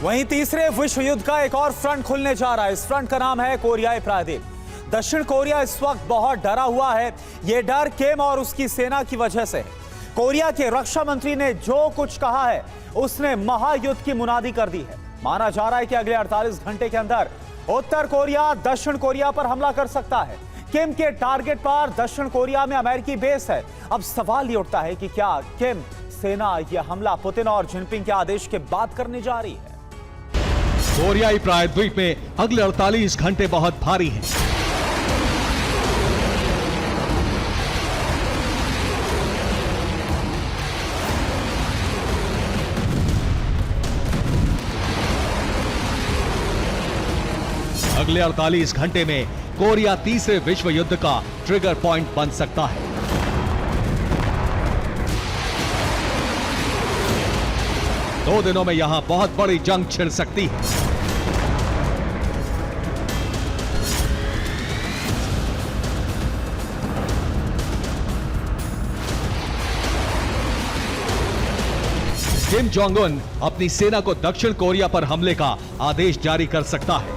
वहीं तीसरे विश्व युद्ध का एक और फ्रंट खुलने जा रहा है। इस फ्रंट का नाम है कोरियाई प्रायद्वीप। दक्षिण कोरिया इस वक्त बहुत डरा हुआ है। यह डर किम और उसकी सेना की वजह से है। कोरिया के रक्षा मंत्री ने जो कुछ कहा है उसने महायुद्ध की मुनादी कर दी है। माना जा रहा है कि अगले 48 घंटे के अंदर उत्तर कोरिया दक्षिण कोरिया पर हमला कर सकता है। किम के टारगेट पर दक्षिण कोरिया में अमेरिकी बेस है। अब सवाल ये उठता है कि क्या किम सेना यह हमला पुतिन और जिनपिंग के आदेश के बाद करने जा रही है। कोरियाई प्रायद्वीप में अगले 48 घंटे बहुत भारी हैं। अगले 48 घंटे में कोरिया तीसरे विश्व युद्ध का ट्रिगर पॉइंट बन सकता है। दो दिनों में यहां बहुत बड़ी जंग छिड़ सकती है। किम जोंग उन अपनी सेना को दक्षिण कोरिया पर हमले का आदेश जारी कर सकता है।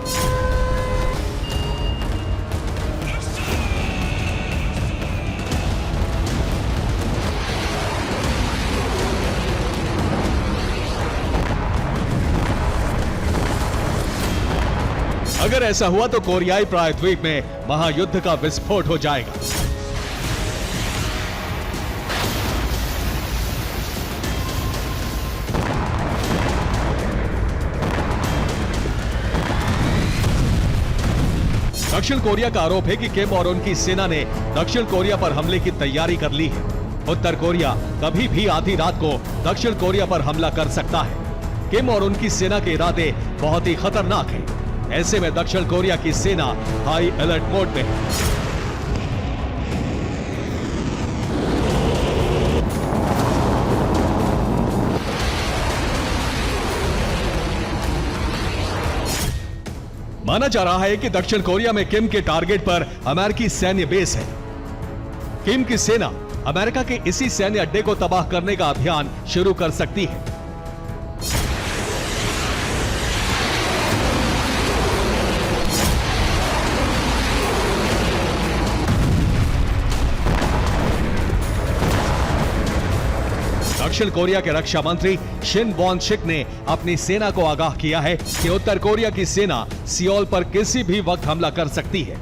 अगर ऐसा हुआ तो कोरियाई प्रायद्वीप में महायुद्ध का विस्फोट हो जाएगा। दक्षिण कोरिया का आरोप है कि किम और उनकी सेना ने दक्षिण कोरिया पर हमले की तैयारी कर ली है। उत्तर कोरिया कभी भी आधी रात को दक्षिण कोरिया पर हमला कर सकता है। किम और उनकी सेना के इरादे बहुत ही खतरनाक हैं। ऐसे में दक्षिण कोरिया की सेना हाई अलर्ट मोड में है। माना जा रहा है कि दक्षिण कोरिया में किम के टारगेट पर अमेरिकी सैन्य बेस है। किम की सेना अमेरिका के इसी सैन्य अड्डे को तबाह करने का अभियान शुरू कर सकती है। दक्षिण कोरिया के रक्षा मंत्री शिन बॉन शिक ने अपनी सेना को आगाह किया है कि उत्तर कोरिया की सेना सियोल पर किसी भी वक्त हमला कर सकती है।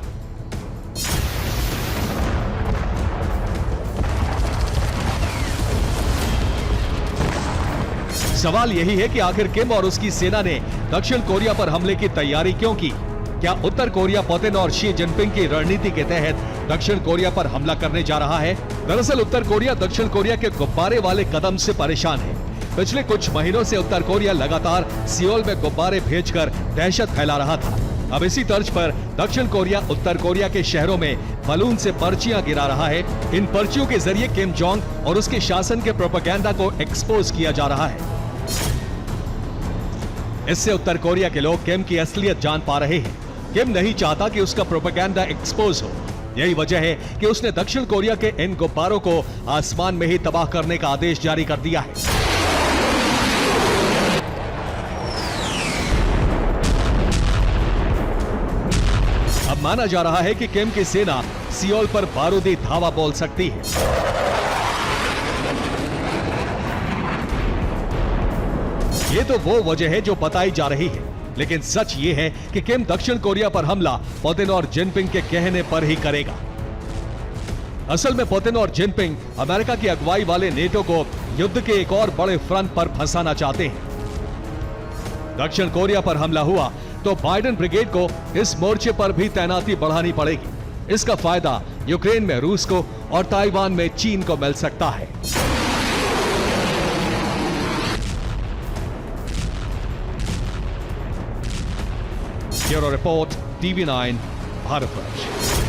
सवाल यही है कि आखिर किम और उसकी सेना ने दक्षिण कोरिया पर हमले की तैयारी क्यों की? क्या उत्तर कोरिया पुतिन और शी जिनपिंग की रणनीति के तहत दक्षिण कोरिया पर हमला करने जा रहा है? दरअसल उत्तर कोरिया दक्षिण कोरिया के गुब्बारे वाले कदम से परेशान है। पिछले कुछ महीनों से उत्तर कोरिया लगातार सियोल में गुब्बारे भेजकर दहशत फैला रहा था। अब इसी तर्ज पर दक्षिण कोरिया उत्तर कोरिया के शहरों में बलून से पर्चियां गिरा रहा है। इन पर्चियों के जरिए किम जोंग और उसके शासन के प्रोपेगेंडा को एक्सपोज किया जा रहा है। इससे उत्तर कोरिया के लोग किम की असलियत जान पा रहे हैं। किम नहीं चाहता कि उसका प्रोपेगेंडा एक्सपोज हो। यही वजह है कि उसने दक्षिण कोरिया के इन गुब्बारों को आसमान में ही तबाह करने का आदेश जारी कर दिया है। अब माना जा रहा है कि किम की सेना सियोल पर बारूदी धावा बोल सकती है। ये तो वो वजह है जो बताई जा रही है, लेकिन सच ये है कि किम दक्षिण कोरिया पर हमला पुतिन और जिनपिंग के कहने पर ही करेगा। असल में पुतिन और जिनपिंग अमेरिका की अगुवाई वाले नेटो को युद्ध के एक और बड़े फ्रंट पर फंसाना चाहते हैं। दक्षिण कोरिया पर हमला हुआ तो बाइडेन ब्रिगेड को इस मोर्चे पर भी तैनाती बढ़ानी पड़ेगी। इसका फायदा यूक्रेन में रूस को और ताइवान में चीन को मिल सकता है। Bureau report, TV9, Bharatvarsh.